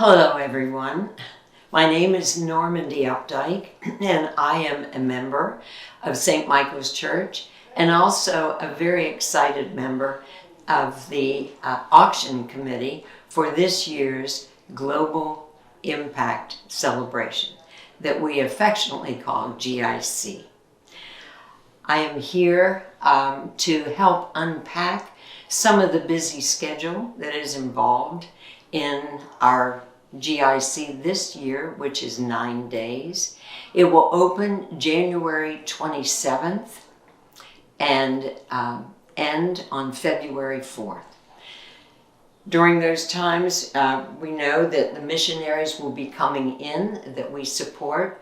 Hello everyone. My name is Normandy Updike and I am a member of St. Michael's Church and also a very excited member of the auction committee for this year's Global Impact Celebration that we affectionately call GIC. I am here to help unpack some of the busy schedule that is involved in our GIC this year, which is 9 days. It will open January 27th and end on February 4th. During those times, we know that the missionaries will be coming in that we support.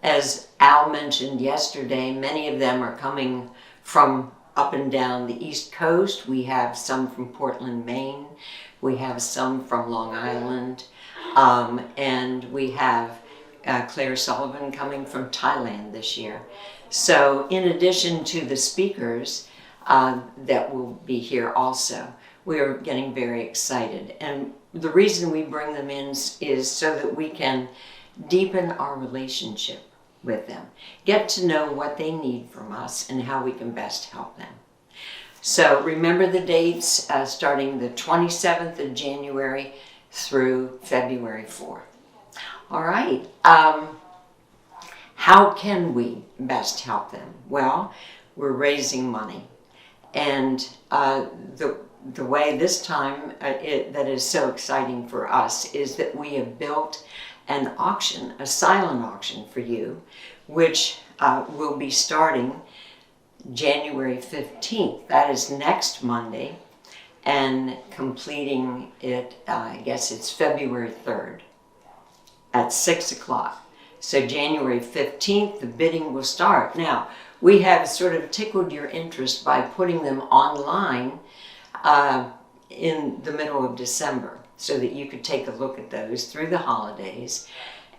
As Al mentioned yesterday, many of them are coming from up and down the East Coast. We have some from Portland, Maine. We have some from Long Island. And we have Claire Sullivan coming from Thailand this year. So in addition to the speakers that will be here also, we're getting very excited. And the reason we bring them in is so that we can deepen our relationship with them, get to know what they need from us and how we can best help them. So remember the dates starting the 27th of January through February 4th. All right, how can we best help them? Well, we're raising money. And the way this time that is so exciting for us is that we have built an auction, a silent auction for you, which will be starting January 15th. That is next Monday, and completing it, I guess it's February 3rd at 6 o'clock. So January 15th, the bidding will start. Now, we have sort of tickled your interest by putting them online in the middle of December, so that you could take a look at those through the holidays.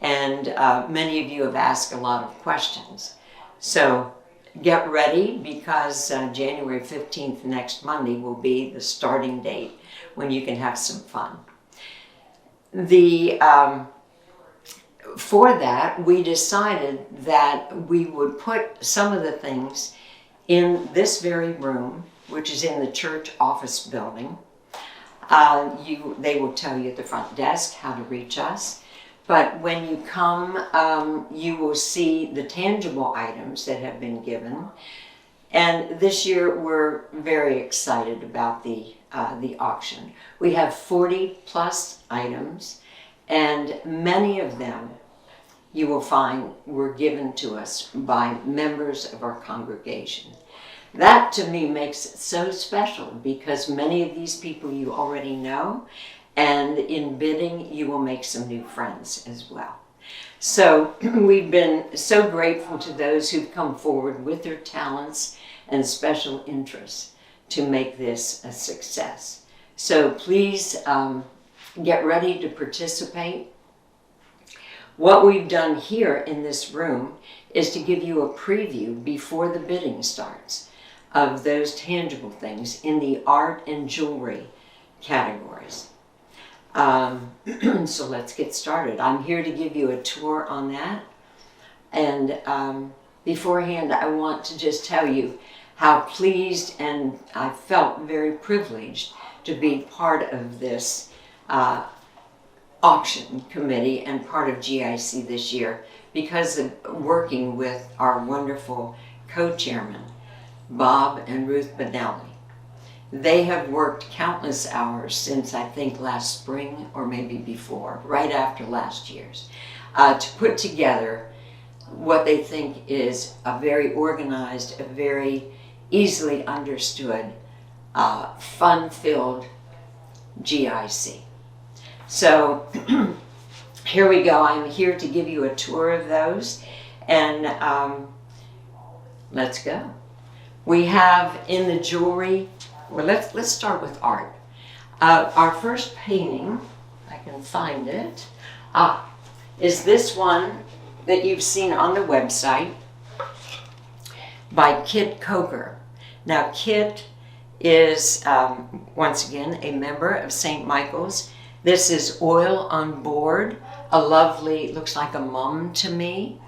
And many of you have asked a lot of questions. So get ready, because January 15th, next Monday, will be the starting date when you can have some fun. For that, we decided that we would put some of the things in this very room, which is in the church office building. They will tell you at the front desk how to reach us. But when you come, you will see the tangible items that have been given. And this year, we're very excited about the auction. We have 40 plus items, and many of them you will find were given to us by members of our congregation. That to me makes it so special, because many of these people you already know, and in bidding you will make some new friends as well. So we've been so grateful to those who've come forward with their talents and special interests to make this a success. So please get ready to participate. What we've done here in this room is to give you a preview before the bidding starts of those tangible things in the art and jewelry categories. So let's get started. I'm here to give you a tour on that. And beforehand, I want to just tell you how pleased and I felt very privileged to be part of this auction committee and part of GIC this year, because of working with our wonderful co-chairmen, Bob and Ruth Benelli. They have worked countless hours since I think last spring or maybe before, right after last year's, to put together what they think is a very organized, a very easily understood, fun-filled GIC. So here we go. I'm here to give you a tour of those, and let's go. We have in the jewelry, well, let's start with art. Our first painting, I can find it, is this one that you've seen on the website by Kit Coker. Now, Kit is, once again, a member of St. Michael's. This is Oil on Board, a lovely, looks like a mum to me.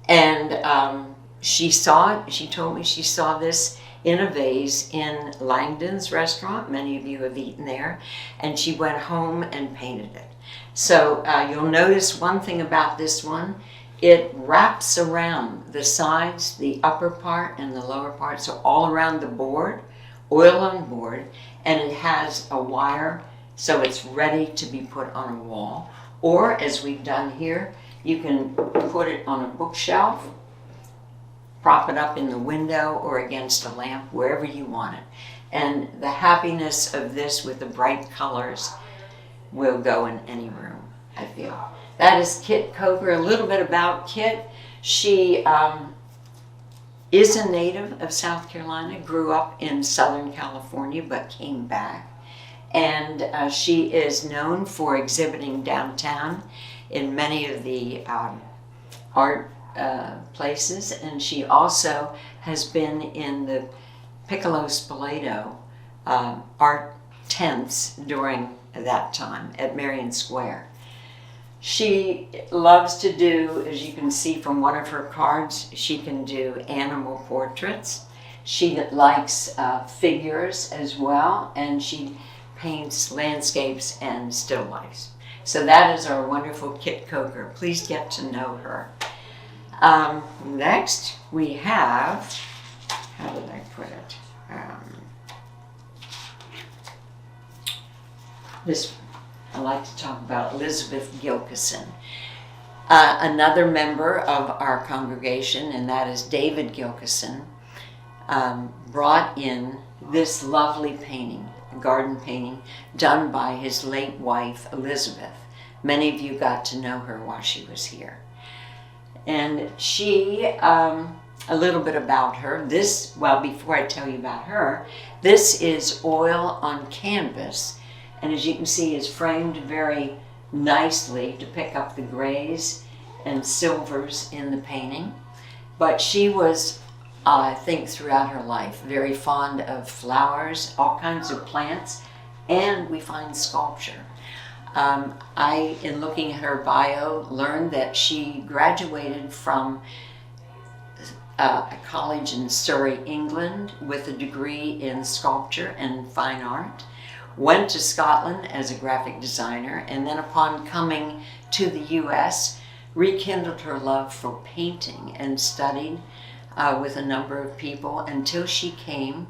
And she told me she saw this in a vase in Langdon's restaurant. Many of you have eaten there. And she went home and painted it. So you'll notice one thing about this one. It wraps around the sides, the upper part and the lower part, so all around the board, oil on board, and it has a wire so it's ready to be put on a wall. Or, as we've done here, you can put it on a bookshelf, prop it up in the window or against a lamp, wherever you want it. And the happiness of this with the bright colors will go in any room, I feel. That is Kit Coker. A little bit about Kit. She is a native of South Carolina, grew up in Southern California, but came back. And she is known for exhibiting downtown in many of the art places. And she also has been in the Piccolo Spoleto art tents during that time at Marion Square. She loves to do, as you can see from one of her cards, she can do animal portraits. She likes figures as well, and she paints landscapes and still lifes. So that is our wonderful Kit Coker. Please get to know her. Next we have, how did I put it? This, I like to talk about Elizabeth Gilkison, another member of our congregation, and that is David Gilkison, brought in this lovely painting, a garden painting done by his late wife, Elizabeth. Many of you got to know her while she was here. And she, a little bit about her. This, well, before I tell you about her, this is oil on canvas. And as you can see, is framed very nicely to pick up the grays and silvers in the painting. But she was, I think, throughout her life, very fond of flowers, all kinds of plants, and we find sculpture. I, in looking at her bio, learned that she graduated from a college in Surrey, England, with a degree in sculpture and fine art. Went to Scotland as a graphic designer, and then upon coming to the U.S., rekindled her love for painting and studied with a number of people until she came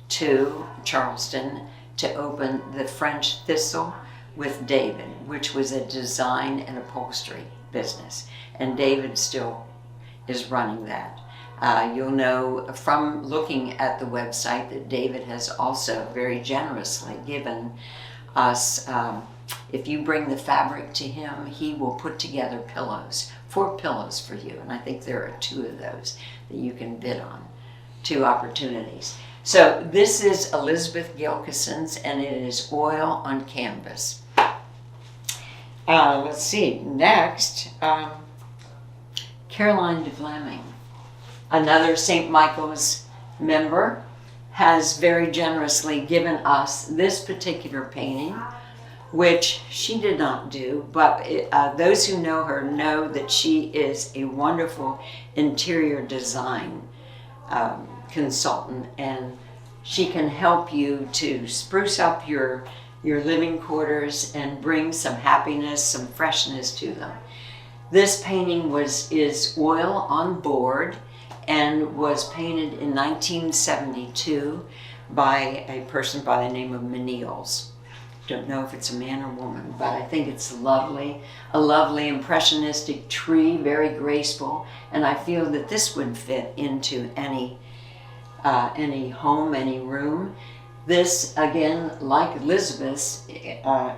to Charleston to open the French Thistle with David, which was a design and upholstery business. And David still is running that. You'll know from looking at the website that David has also very generously given us, if you bring the fabric to him, he will put together pillows, 4 pillows for you. And I think there are 2 of those that you can bid on, 2 opportunities. So this is Elizabeth Gilkison's, and it is oil on canvas. Let's see, next, Caroline de Vlaming, another St. Michael's member, has very generously given us this particular painting, which she did not do, but those who know her know that she is a wonderful interior design consultant, and she can help you to spruce up your living quarters and bring some happiness, some freshness to them. This painting is oil on board and was painted in 1972 by a person by the name of Menils. Don't know if it's a man or woman, but I think it's lovely, a lovely impressionistic tree, very graceful, and I feel that this would fit into any home, any room. This, again, like Elizabeth's,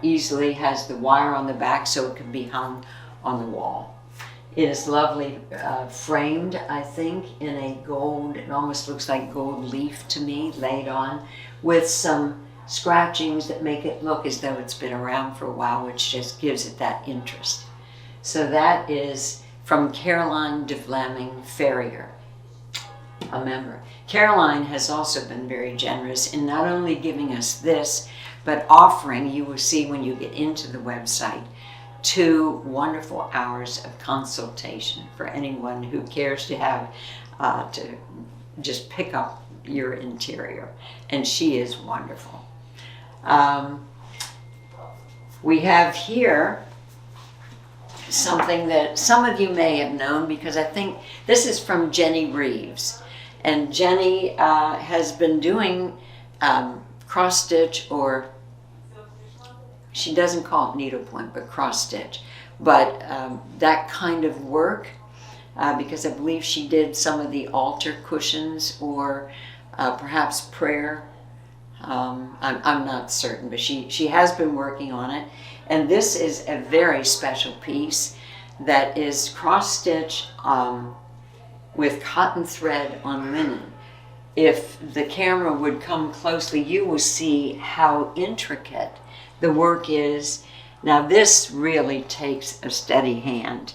easily has the wire on the back so it can be hung on the wall. It is lovely framed, I think, in a gold, it almost looks like gold leaf to me, laid on, with some scratchings that make it look as though it's been around for a while, which just gives it that interest. So that is from Caroline de Vlaming Ferrier, a member. Caroline has also been very generous in not only giving us this, but offering, you will see when you get into the website, 2 wonderful hours of consultation for anyone who cares to have to just pick up your interior, and she is wonderful. We have here something that some of you may have known, because I think this is from Jenny Reeves, and Jenny has been doing cross stitch, or she doesn't call it needlepoint, but cross stitch, but that kind of work, because I believe she did some of the altar cushions, or perhaps prayer. I'm not certain, but she has been working on it. And this is a very special piece that is cross stitch with cotton thread on linen. If the camera would come closely, you will see how intricate the work is. Now this really takes a steady hand.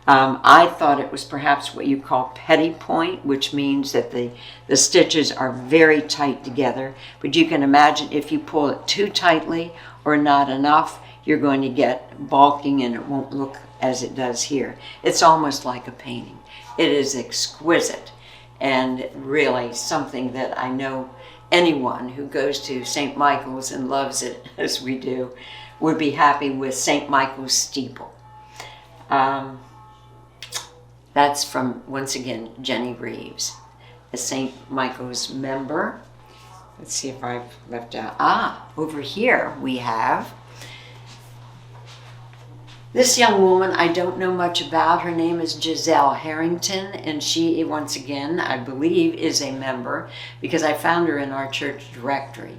I thought it was perhaps what you call petit point, which means that the stitches are very tight together. But you can imagine if you pull it too tightly or not enough, you're going to get bulking and it won't look as it does here. It's almost like a painting. It is exquisite, and really something that I know anyone who goes to St. Michael's and loves it as we do would be happy with St. Michael's steeple. That's from, once again, Jenny Reeves, a St. Michael's member. Let's see if I've left out. Over here we have this young woman. I don't know much about. Her name is Giselle Harrington, and she, once again, I believe is a member, because I found her in our church directory.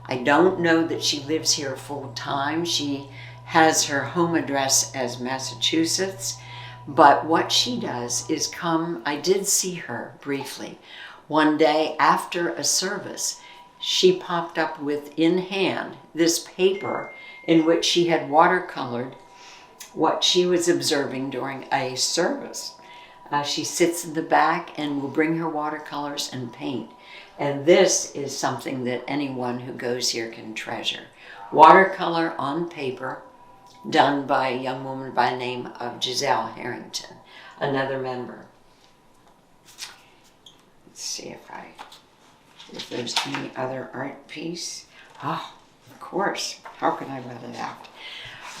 I don't know that she lives here full time. She has her home address as Massachusetts, but what she does is come, I did see her briefly. One day after a service, she popped up with in hand this paper in which she had watercolored what she was observing during a service. She sits in the back and will bring her watercolors and paint. And this is something that anyone who goes here can treasure. Watercolor on paper, done by a young woman by the name of Giselle Harrington, another member. Let's see if there's any other art piece. Oh, of course. How can I let it out?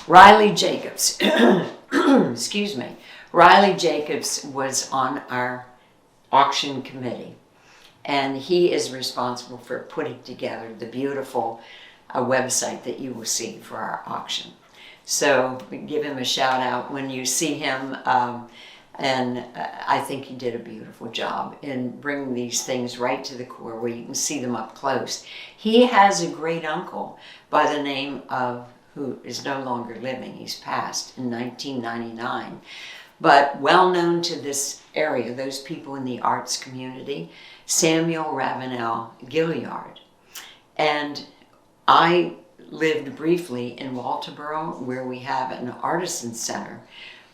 Riley Jacobs. Excuse me. Riley Jacobs was on our auction committee, and he is responsible for putting together the beautiful website that you will see for our auction. So give him a shout out when you see him, and I think he did a beautiful job in bringing these things right to the core where you can see them up close. He has a great uncle by the name of, who is no longer living, he's passed in 1999, but well known to this area, those people in the arts community, Samuel Ravenel Gilliard. And I lived briefly in Walterboro, where we have an artisan center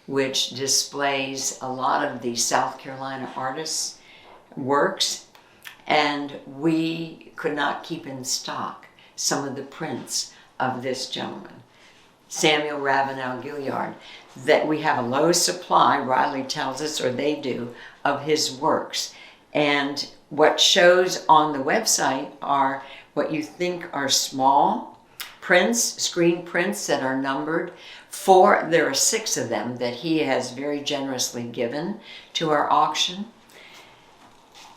which displays a lot of the South Carolina artists' works, and we could not keep in stock some of the prints of this gentleman, Samuel Ravenel Gilliard, that we have a low supply, Riley tells us, or they do, of his works. And what shows on the website are what you think are small prints, screen prints that are numbered. There are 6 of them that he has very generously given to our auction.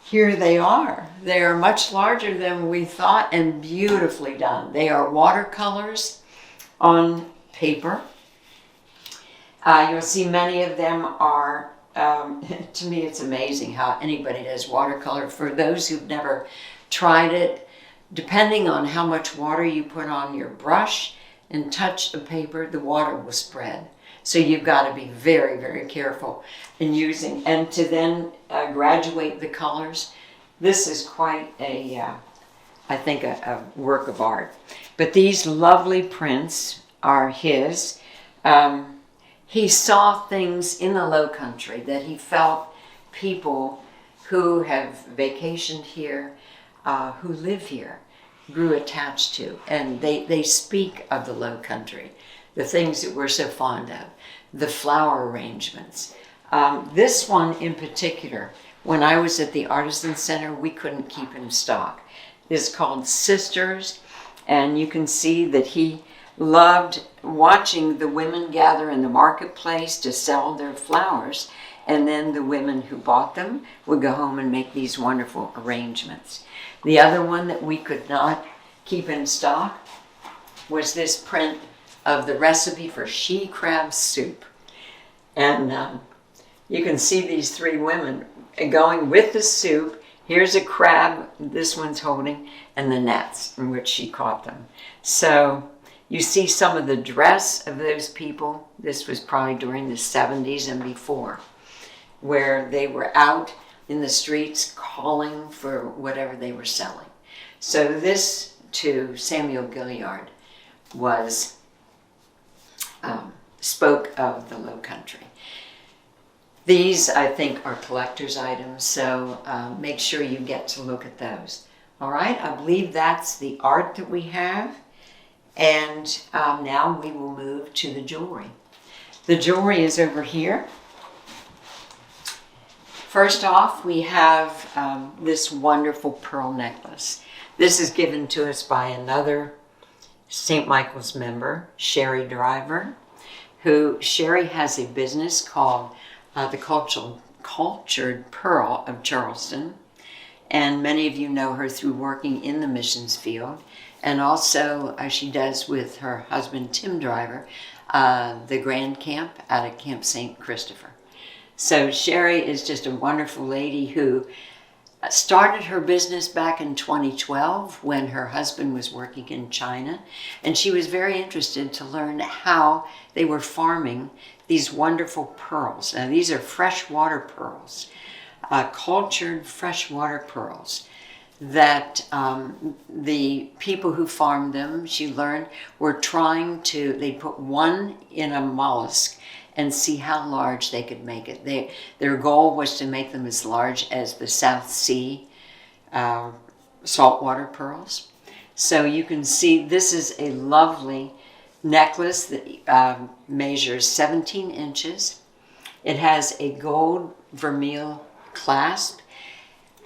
Here they are. They are much larger than we thought and beautifully done. They are watercolors on paper. You'll see many of them are, to me it's amazing how anybody does watercolor. For those who've never tried it, depending on how much water you put on your brush and touch the paper, the water will spread. So you've got to be very, very careful in using, and to then graduate the colors. This is quite I think a work of art. But these lovely prints are his. He saw things in the Low Country that he felt people who have vacationed here, who live here, grew attached to. And they speak of the Low Country, the things that we're so fond of, the flower arrangements. This one in particular, when I was at the Artisan Center, we couldn't keep in stock. It's called Sisters, and you can see that he loved watching the women gather in the marketplace to sell their flowers, and then the women who bought them would go home and make these wonderful arrangements. The other one that we could not keep in stock was this print of the recipe for she crab soup. And you can see these three women going with the soup. Here's a crab, this one's holding, and the nets in which she caught them. So you see some of the dress of those people. This was probably during the 70s and before, where they were out in the streets calling for whatever they were selling. So this, to Samuel Gilliard, was spoke of the Low Country. These, I think, are collector's items, so make sure you get to look at those. All right, I believe that's the art that we have. And now we will move to the jewelry. The jewelry is over here. First off, we have this wonderful pearl necklace. This is given to us by another St. Michael's member, Sherry Driver, who Sherry has a business called the Cultured Pearl of Charleston. And many of you know her through working in the missions field. And also she does with her husband, Tim Driver, the Grand Camp out at Camp St. Christopher. So Sherry is just a wonderful lady who started her business back in 2012 when her husband was working in China. And she was very interested to learn how they were farming these wonderful pearls. Now these are freshwater pearls, cultured freshwater pearls that the people who farmed them, she learned, were trying to, they put one in a mollusk and see how large they could make it. Their goal was to make them as large as the South Sea saltwater pearls. So you can see this is a lovely necklace that measures 17 inches. It has a gold vermeil clasp.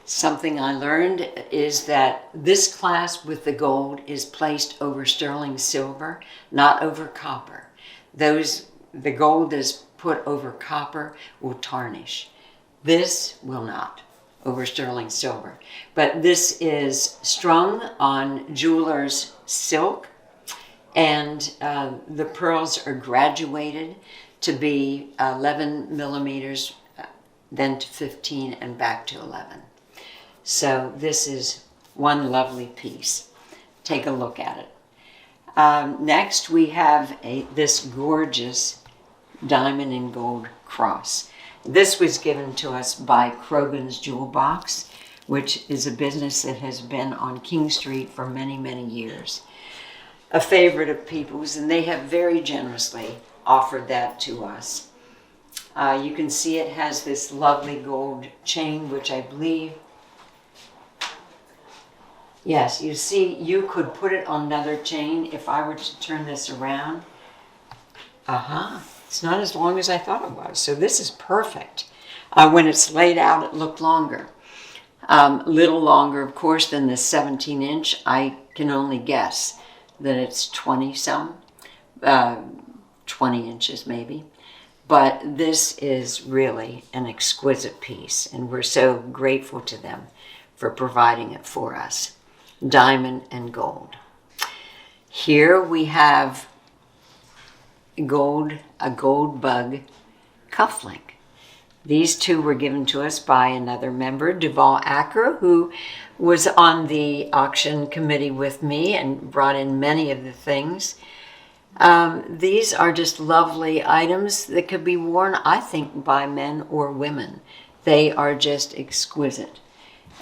Something I learned is that this clasp with the gold is placed over sterling silver, not over copper. The gold that's put over copper will tarnish. This will not, over sterling silver. But this is strung on jeweler's silk, and the pearls are graduated to be 11 millimeters, then to 15, and back to 11. So this is one lovely piece. Take a look at it. Next we have this gorgeous diamond and gold cross. This was given to us by Krogan's Jewel Box, which is a business that has been on King Street for many, many years. A favorite of people's, and they have very generously offered that to us. You can see it has this lovely gold chain, which I believe, yes, you see, you could put it on another chain if I were to turn this around. It's not as long as I thought it was, so this is perfect. When it's laid out, it looked longer. Little longer, of course, than the 17-inch. I can only guess that it's 20-some, 20 inches maybe. But this is really an exquisite piece, and we're so grateful to them for providing it for us. Diamond and gold. Here we have a gold bug cufflink. These two were given to us by another member, Duval Acker, who was on the auction committee with me and brought in many of the things. These are just lovely items that could be worn, I think, by men or women. They are just exquisite.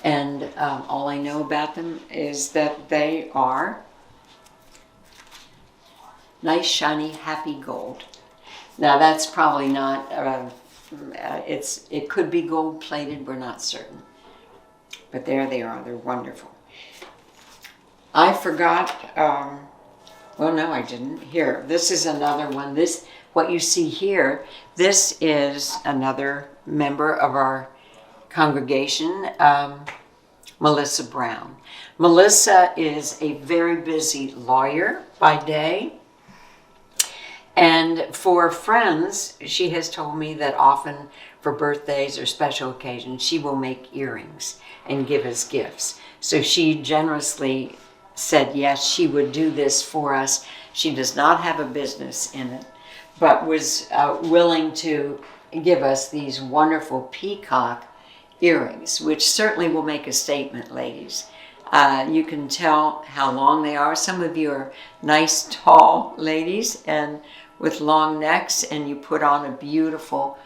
And all I know about them is that they are nice, shiny, happy gold. Now that's probably not, it could be gold plated, we're not certain. But there they are, they're wonderful. I forgot, well, no, I didn't. Here, this is another one. What you see here, this is another member of our congregation, Melissa Brown. Melissa is a very busy lawyer by day. And for friends, she has told me that often for birthdays or special occasions, she will make earrings and give us gifts. So she generously said, yes, she would do this for us. She does not have a business in it, but was willing to give us these wonderful peacock earrings, which certainly will make a statement, ladies. You can tell how long they are. Some of you are nice, tall ladies and with long necks, and you put on a beautiful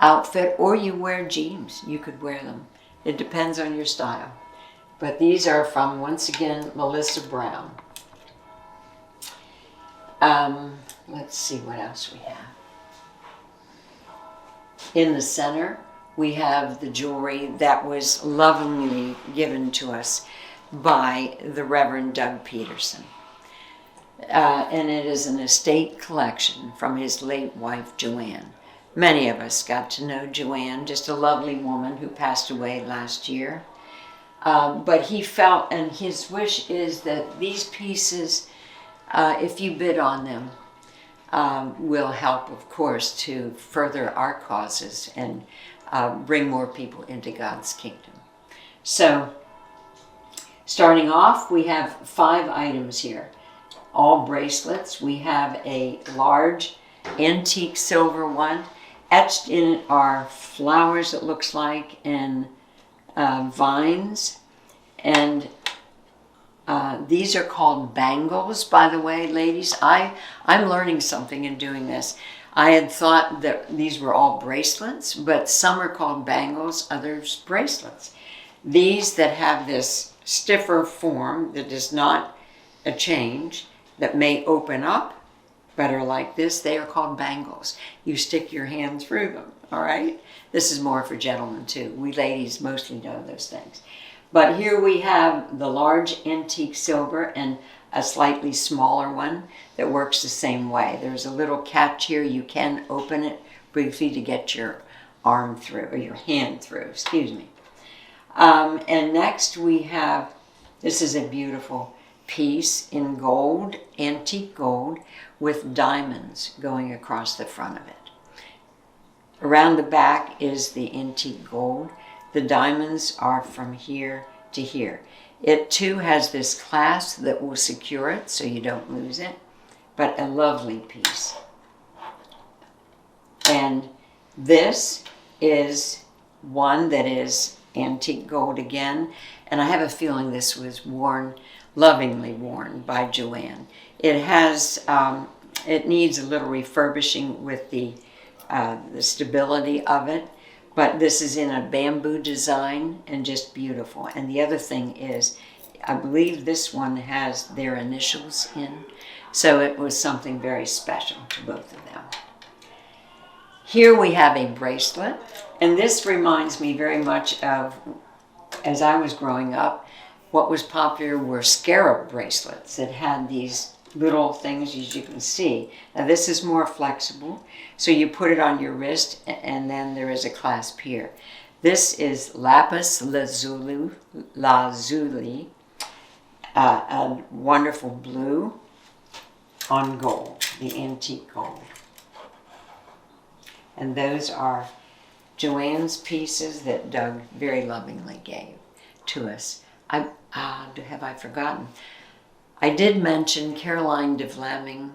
outfit, or you wear jeans. You could wear them. It depends on your style. But these are from, once again, Melissa Brown. Let's see what else we have. In the center, we have the jewelry that was lovingly given to us by the Reverend Doug Peterson. And it is an estate collection from his late wife, Joanne. Many of us got to know Joanne, just a lovely woman who passed away last year. But he felt, and his wish is that these pieces, if you bid on them, will help, of course, to further our causes and bring more people into God's kingdom. So, starting off, we have 5 items here. All bracelets. We have a large antique silver one. Etched in it are flowers, it looks like, and vines. And these are called bangles, by the way, ladies. I'm learning something in doing this. I had thought that these were all bracelets, but some are called bangles, others bracelets. These that have this stiffer form that is not a change, that may open up, but are like this, they are called bangles. You stick your hand through them, all right? This is more for gentlemen too. We ladies mostly know those things. But here we have the large antique silver and a slightly smaller one that works the same way. There's a little catch here. You can open it briefly to get your arm through, or your hand through, excuse me. And next we have, this is a beautiful piece in gold, antique gold, with diamonds going across the front of it. Around the back is the antique gold. The diamonds are from here to here. It too has this clasp that will secure it so you don't lose it, but a lovely piece. And this is one that is antique gold again, and I have a feeling this was worn, lovingly worn by Joanne. It has, it needs a little refurbishing with the stability of it, but this is in a bamboo design and just beautiful. And the other thing is, I believe this one has their initials in, so it was something very special to both of them. Here we have a bracelet, and this reminds me very much of, as I was growing up, what was popular were scarab bracelets that had these little things, as you can see. Now this is more flexible, so you put it on your wrist and then there is a clasp here. This is lapis lazuli, a wonderful blue on gold, the antique gold. And those are Joanne's pieces that Doug very lovingly gave to us. Have I forgotten? I did mention Caroline de Vlaming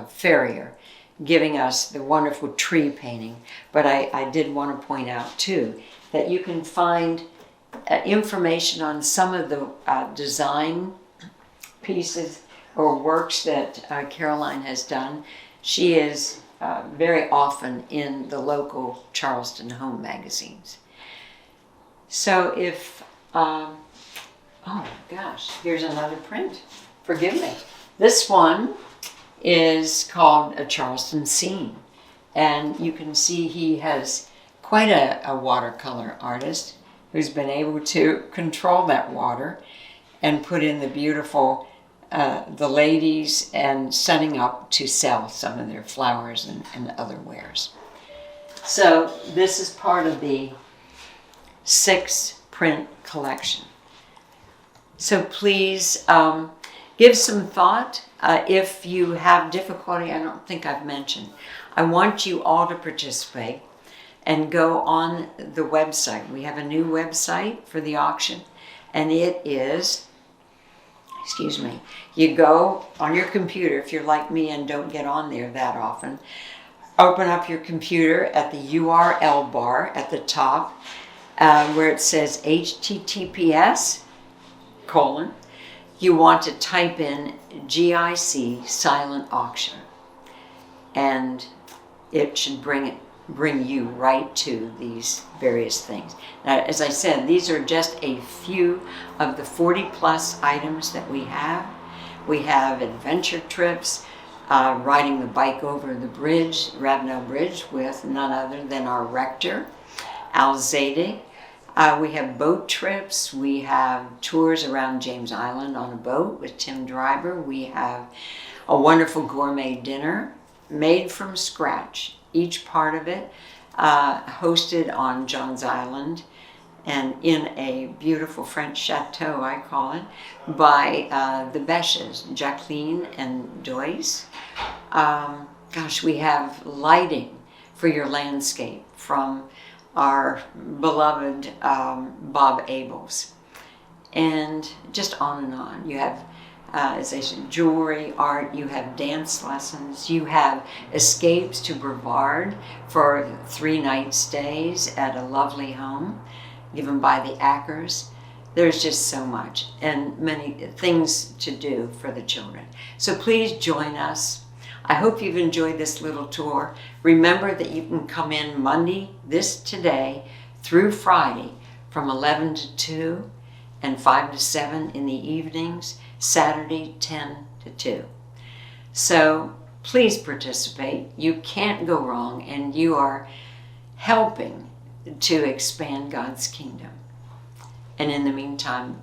Ferrier giving us the wonderful tree painting, but I did want to point out too that you can find information on some of the design pieces or works that Caroline has done. She is very often in the local Charleston home magazines. So if, oh my gosh, here's another print. Forgive me. This one is called A Charleston Scene. And you can see he has quite a watercolor artist who's been able to control that water. and put in the beautiful, the ladies, and setting up to sell some of their flowers and other wares. So this is part of the 6 print collection. So please give some thought. If you have difficulty, I don't think I've mentioned, I want you all to participate and go on the website. We have a new website for the auction, and it is, you go on your computer, if you're like me and don't get on there that often, open up your computer at the URL bar at the top, where it says HTTPS:, you want to type in GIC silent auction, and it should bring you right to these various things. Now, as I said, these are just a few of the 40 plus items that we have. We have adventure trips, riding the bike over the bridge, Ravenel Bridge, with none other than our rector, Al Zadig. We have boat trips. We have tours around James Island on a boat with Tim Driver. We have a wonderful gourmet dinner made from scratch. Each part of it hosted on John's Island and in a beautiful French chateau, I call it, by the Besches, Jacqueline and Doyce. We have lighting for your landscape from our beloved Bob Abels, and just on and on. You have, as I said, jewelry, art, you have dance lessons, you have escapes to Brevard for 3-night stays at a lovely home given by the Ackers. There's just so much and many things to do for the children. So please join us. I hope you've enjoyed this little tour. Remember that you can come in Monday, today, through Friday from 11 to 2 and 5 to 7 in the evenings, Saturday 10 to 2. So please participate. You can't go wrong, and you are helping to expand God's kingdom. And in the meantime,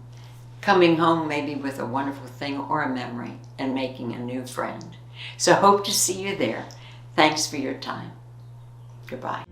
coming home maybe with a wonderful thing or a memory and making a new friend. So hope to see you there. Thanks for your time. Goodbye.